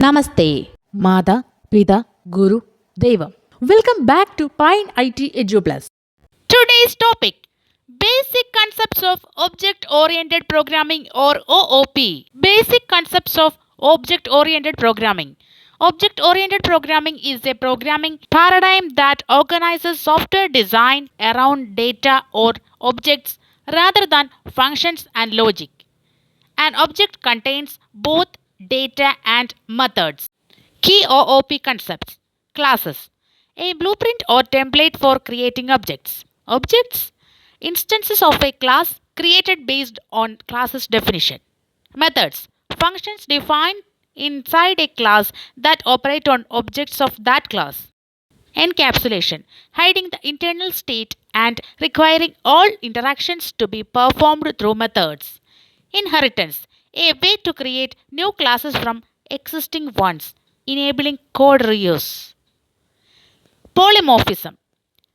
Namaste, Mada, Pita, Guru, Deva. Welcome back to Pine IT Edu Plus. Today's topic: Basic Concepts of Object Oriented Programming or OOP. Basic Concepts of Object Oriented Programming. Object oriented programming is a programming paradigm that organizes software design around data or objects rather than functions and logic. An object contains both data and methods. Key OOP concepts. Classes. A blueprint or template for creating objects. Objects. Instances of a class created based on class's definition. Methods. Functions defined inside a class that operate on objects of that class. Encapsulation. Hiding the internal state and requiring all interactions to be performed through methods. Inheritance. A way to create new classes from existing ones, enabling code reuse. Polymorphism.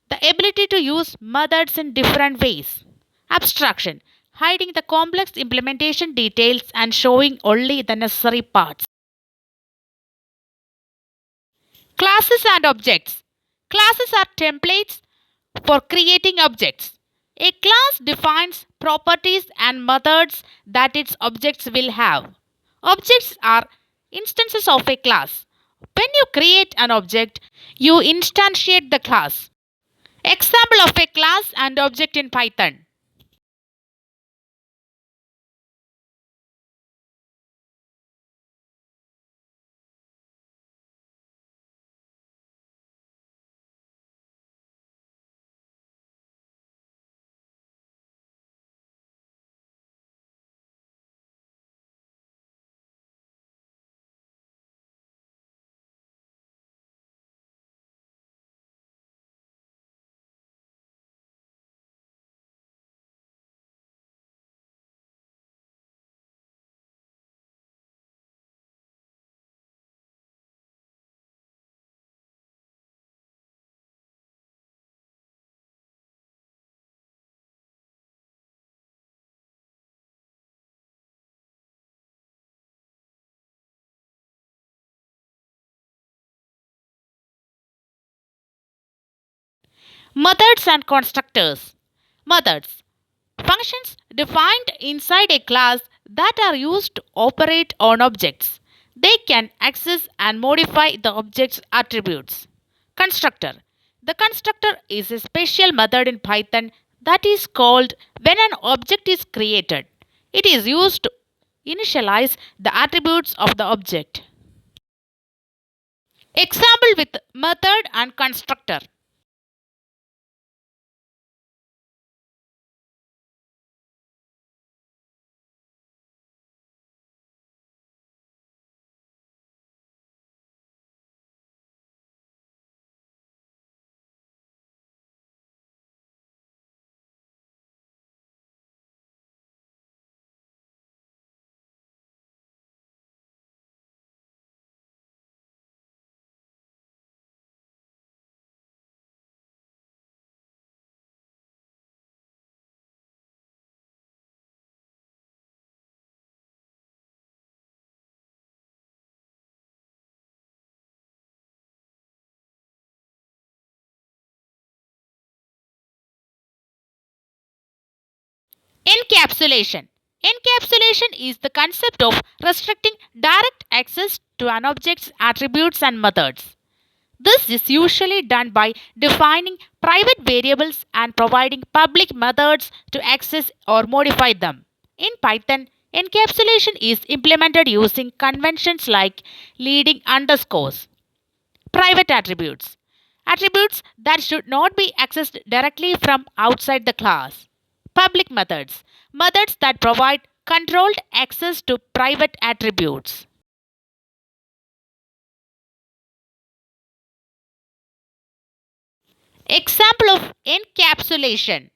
The ability to use methods in different ways. Abstraction. Hiding the complex implementation details and showing only the necessary parts. Classes and objects. Classes are templates for creating objects. A class defines properties and methods that its objects will have. Objects are instances of a class. When you create an object, you instantiate the class. Example of a class and object in Python. Methods and constructors. Methods. Functions defined inside a class that are used to operate on objects. They can access and modify the object's attributes. Constructor. The constructor is a special method in Python that is called when an object is created. It is used to initialize the attributes of the object. Example with method and constructor. Encapsulation. Encapsulation is the concept of restricting direct access to an object's attributes and methods. This is usually done by defining private variables and providing public methods to access or modify them. In Python, encapsulation is implemented using conventions like leading underscores, private attributes, attributes that should not be accessed directly from outside the class, public methods, methods that provide controlled access to private attributes. Example of encapsulation.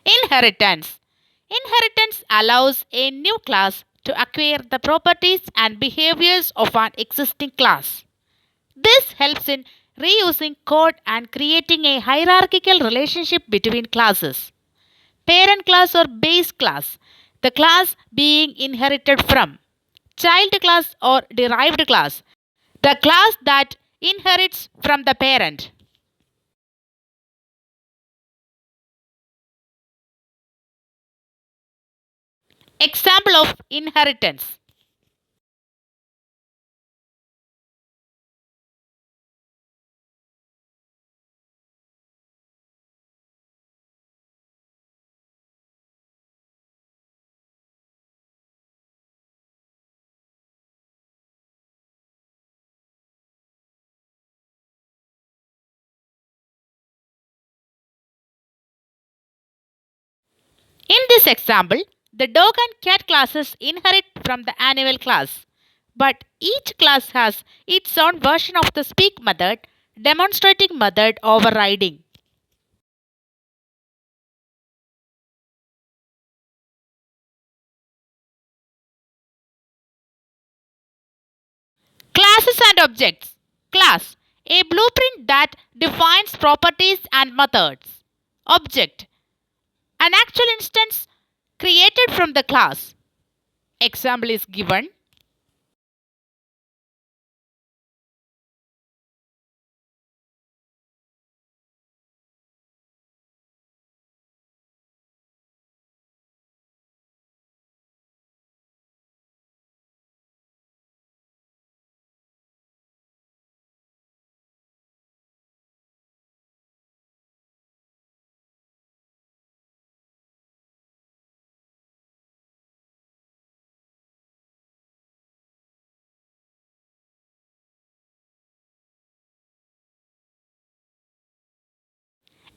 Inheritance. Inheritance allows a new class to acquire the properties and behaviors of an existing class. This helps in reusing code and creating a hierarchical relationship between classes. Parent class or base class, the class being inherited from. Child class or derived class, the class that inherits from the parent. Example of inheritance. In this example, the dog and cat classes inherit from the animal class. But each class has its own version of the speak method, demonstrating method overriding. Classes and objects. Class, a blueprint that defines properties and methods. Object, an actual instance created from the class. Example is given.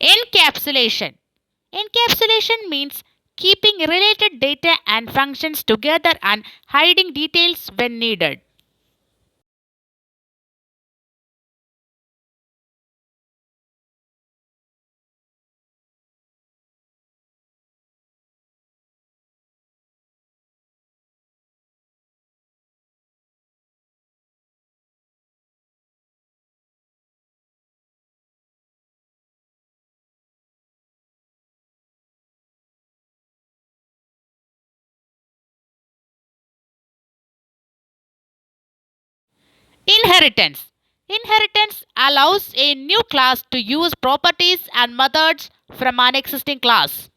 Encapsulation. Encapsulation means keeping related data and functions together and hiding details when needed. Inheritance. Inheritance allows a new class to use properties and methods from an existing class.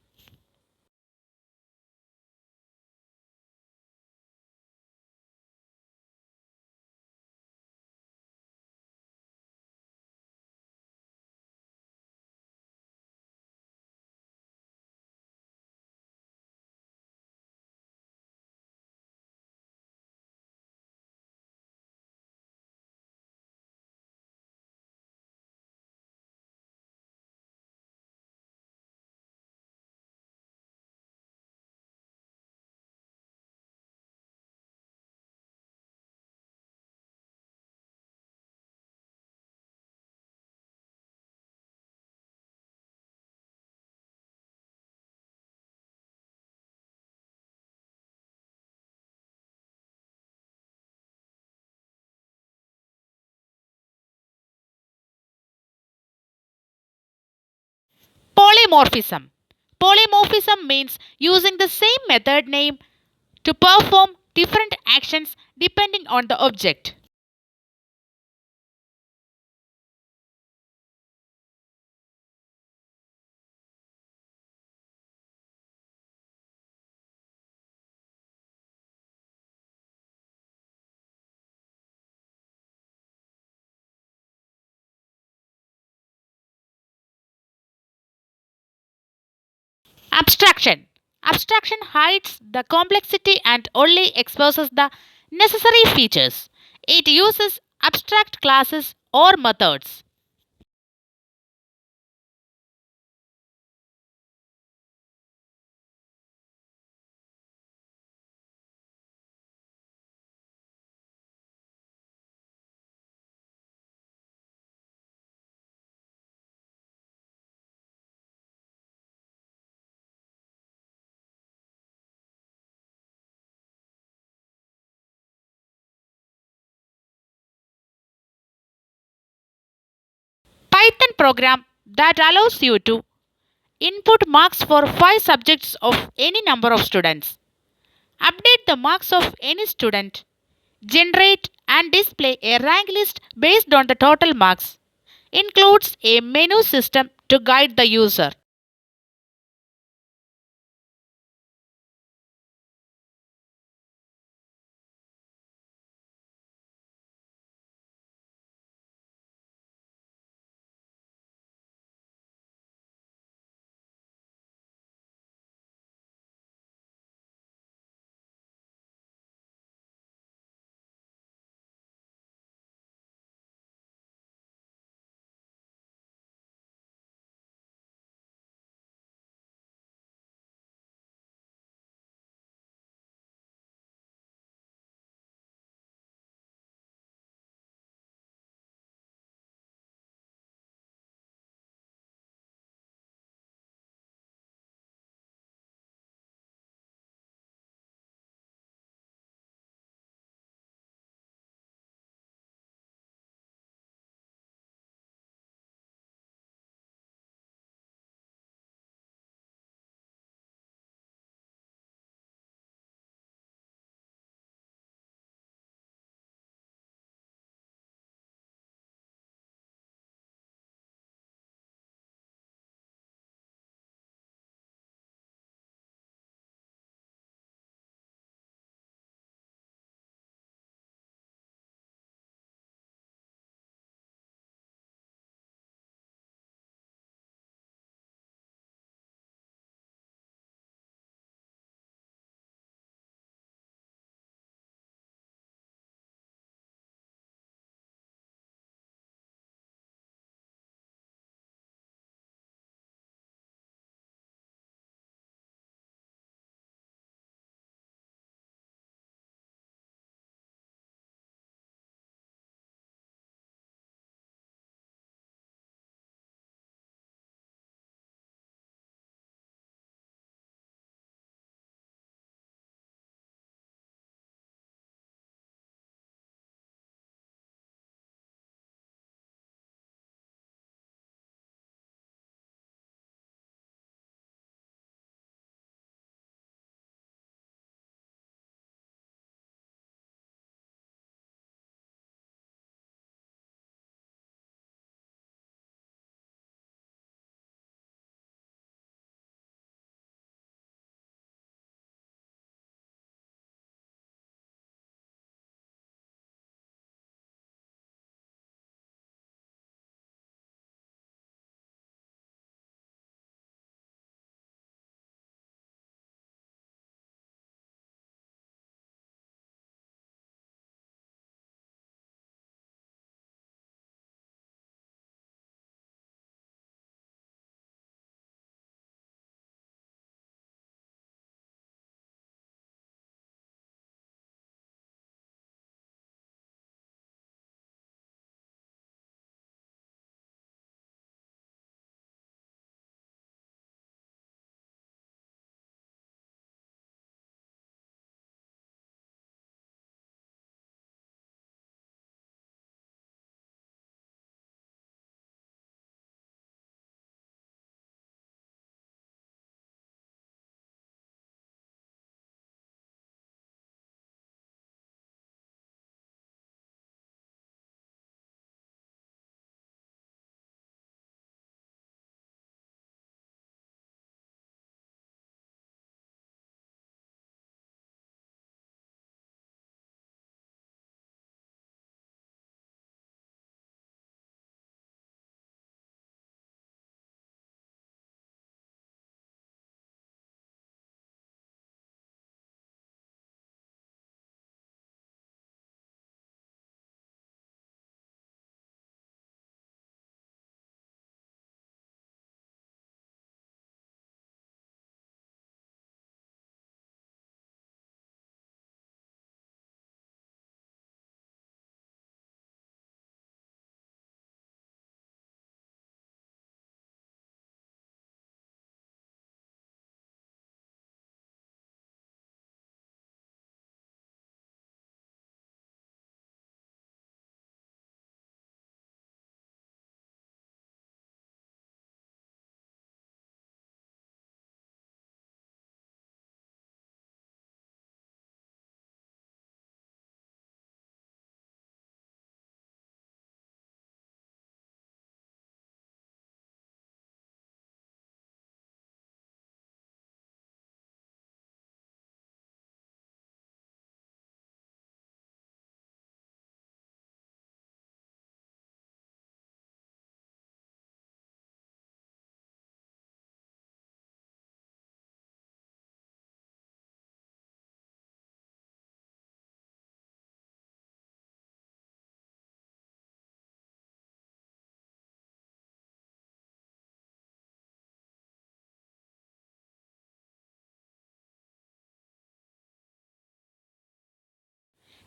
Polymorphism. Polymorphism means using the same method name to perform different actions depending on the object. Abstraction. Abstraction hides the complexity and only exposes the necessary features. It uses abstract classes or methods. Python program that allows you to input marks for 5 subjects of any number of students, update the marks of any student, generate and display a rank list based on the total marks, includes a menu system to guide the user.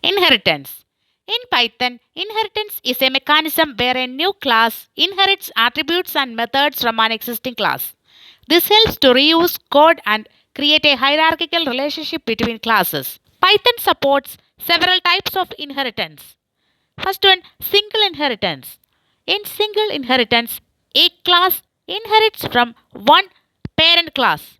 Inheritance. In Python, inheritance is a mechanism where a new class inherits attributes and methods from an existing class. This helps to reuse code and create a hierarchical relationship between classes. Python supports several types of inheritance. First one, single inheritance. In single inheritance, a class inherits from one parent class.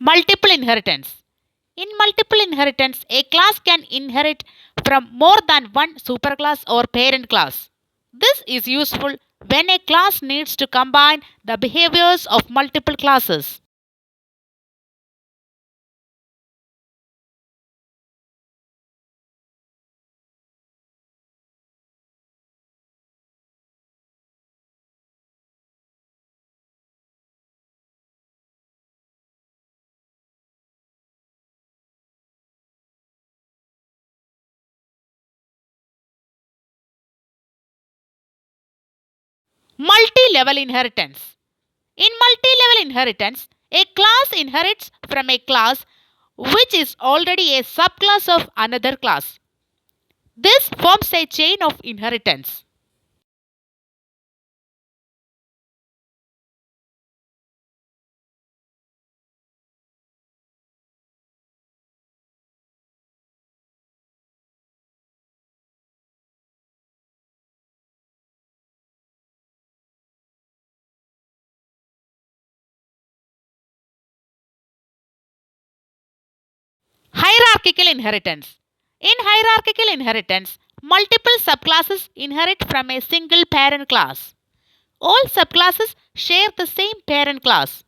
Multiple inheritance. In multiple inheritance, a class can inherit from more than one superclass or parent class. This is useful when a class needs to combine the behaviors of multiple classes. Multi-level inheritance. In multi-level inheritance, a class inherits from a class which is already a subclass of another class. This forms a chain of inheritance. Hierarchical inheritance. In hierarchical inheritance, multiple subclasses inherit from a single parent class. All subclasses share the same parent class.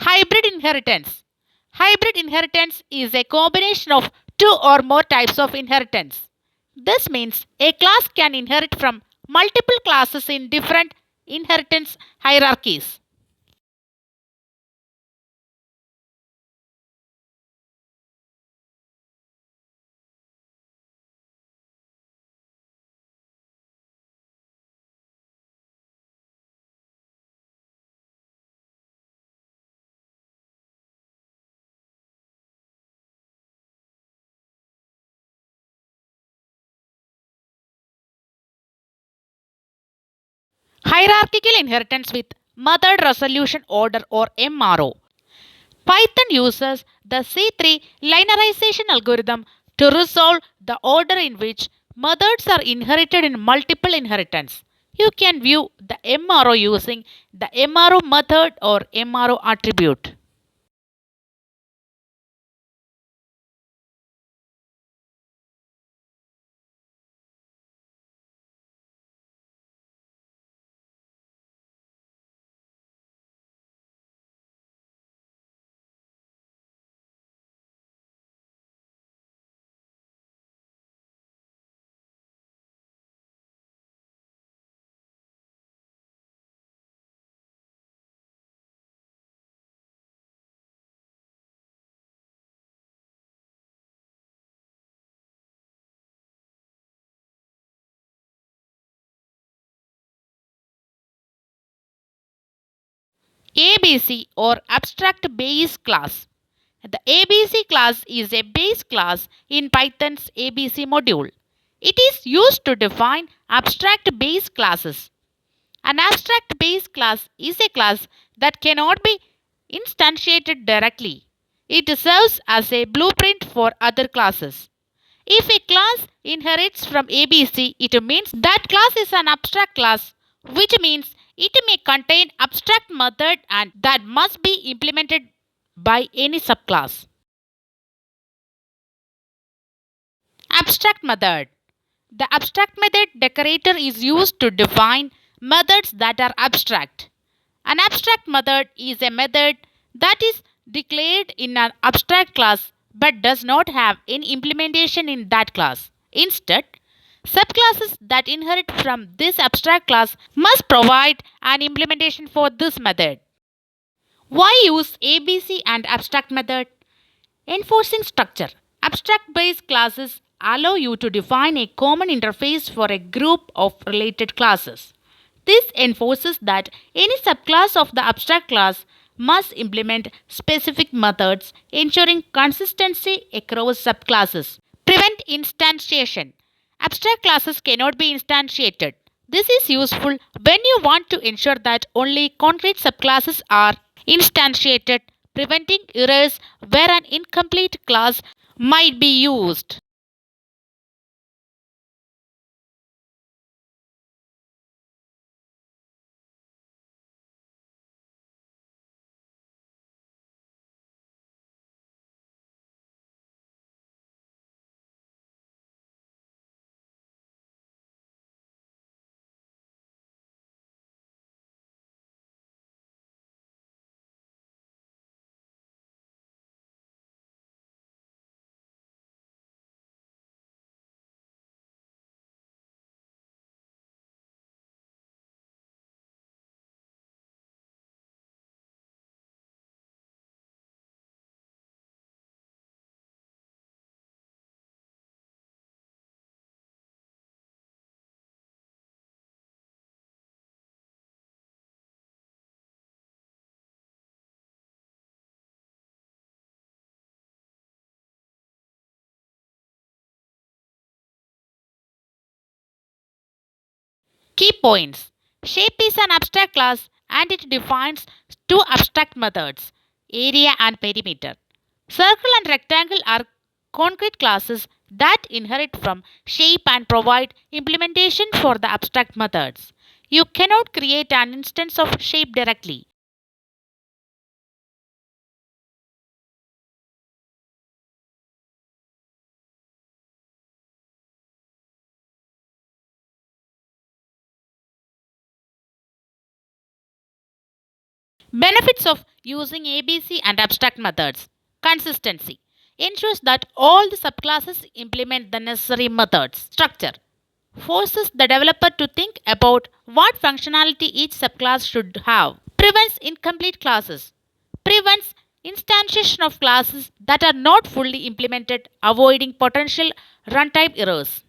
Hybrid inheritance. Hybrid inheritance is a combination of two or more types of inheritance. This means a class can inherit from multiple classes in different inheritance hierarchies. Hierarchical inheritance with method resolution order or MRO. Python uses the C3 linearization algorithm to resolve the order in which methods are inherited in multiple inheritance. You can view the MRO using the MRO method or MRO attribute. ABC or abstract base class. The ABC class is a base class in Python's ABC module. It is used to define abstract base classes. An abstract base class is a class that cannot be instantiated directly. It serves as a blueprint for other classes. If a class inherits from ABC, it means that class is an abstract class, which means it may contain abstract method and that must be implemented by any subclass. Abstract method. The abstract method decorator is used to define methods that are abstract. An abstract method is a method that is declared in an abstract class but does not have any implementation in that class. Instead, subclasses that inherit from this abstract class must provide an implementation for this method. Why use ABC and abstract method? Enforcing structure. Abstract based classes allow you to define a common interface for a group of related classes. This enforces that any subclass of the abstract class must implement specific methods, ensuring consistency across subclasses. Prevent instantiation. Abstract classes cannot be instantiated. This is useful when you want to ensure that only concrete subclasses are instantiated, preventing errors where an incomplete class might be used. Key points. Shape is an abstract class and it defines two abstract methods, area and perimeter. Circle and rectangle are concrete classes that inherit from shape and provide implementation for the abstract methods. You cannot create an instance of shape directly. Benefits of using ABC and abstract methods. Consistency ensures that all the subclasses implement the necessary methods. Structure forces the developer to think about what functionality each subclass should have. Prevents incomplete classes. Prevents instantiation of classes that are not fully implemented, avoiding potential runtime errors.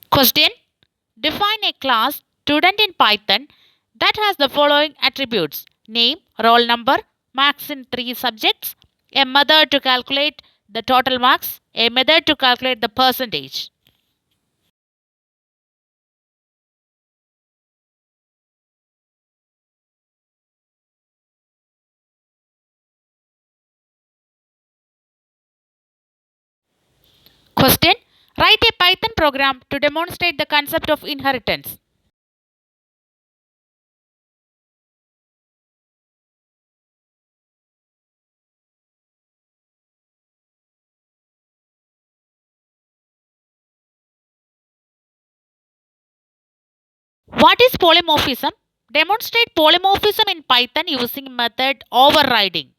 Question. Define a class student in Python that has the following attributes: name, roll number, marks in 3 subjects, a method to calculate the total marks, a method to calculate the percentage. Question. Write a Python program to demonstrate the concept of inheritance. What is polymorphism? Demonstrate polymorphism in Python using method overriding.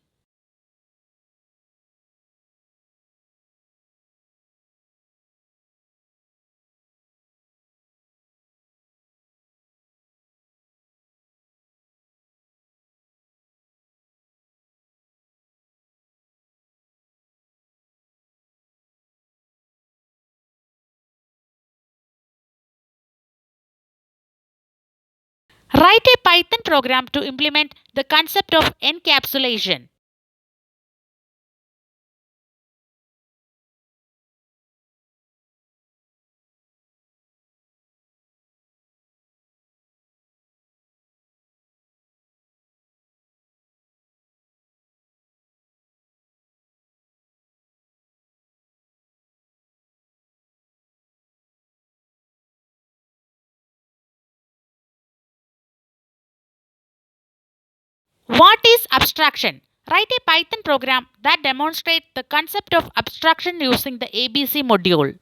Write a Python program to implement the concept of encapsulation. What is abstraction? Write a Python program that demonstrates the concept of abstraction using the ABC module.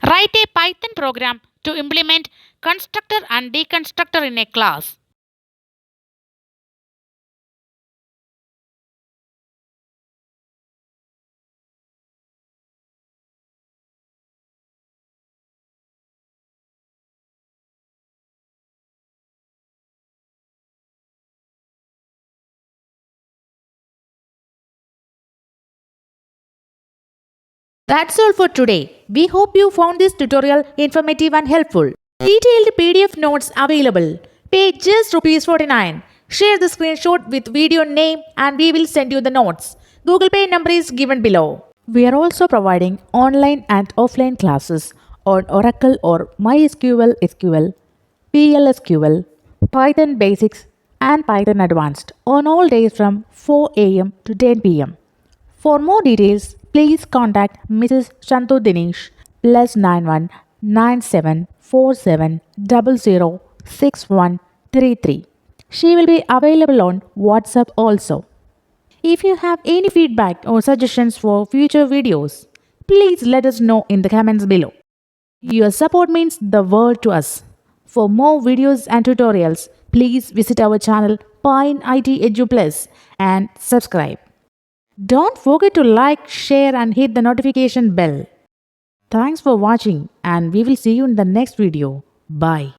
Write a Python program to implement constructor and deconstructor in a class. That's all for today. We hope you found this tutorial informative and helpful. Detailed PDF notes available. Pay just Rs 49. Share the screenshot with video name and we will send you the notes. Google Pay number is given below. We are also providing online and offline classes on Oracle or MySQL SQL, PLSQL, Python Basics and Python Advanced on all days from 4 am to 10 pm. For more details, please contact Mrs. Santhu Dinesh +919747006133. She will be available on WhatsApp also. If you have any feedback or suggestions for future videos, please let us know in the comments below. Your support means the world to us. For more videos and tutorials, please visit our channel Pine IT Edu Plus and subscribe. Don't forget to like, share and hit the notification bell. Thanks for watching and we will see you in the next video. Bye.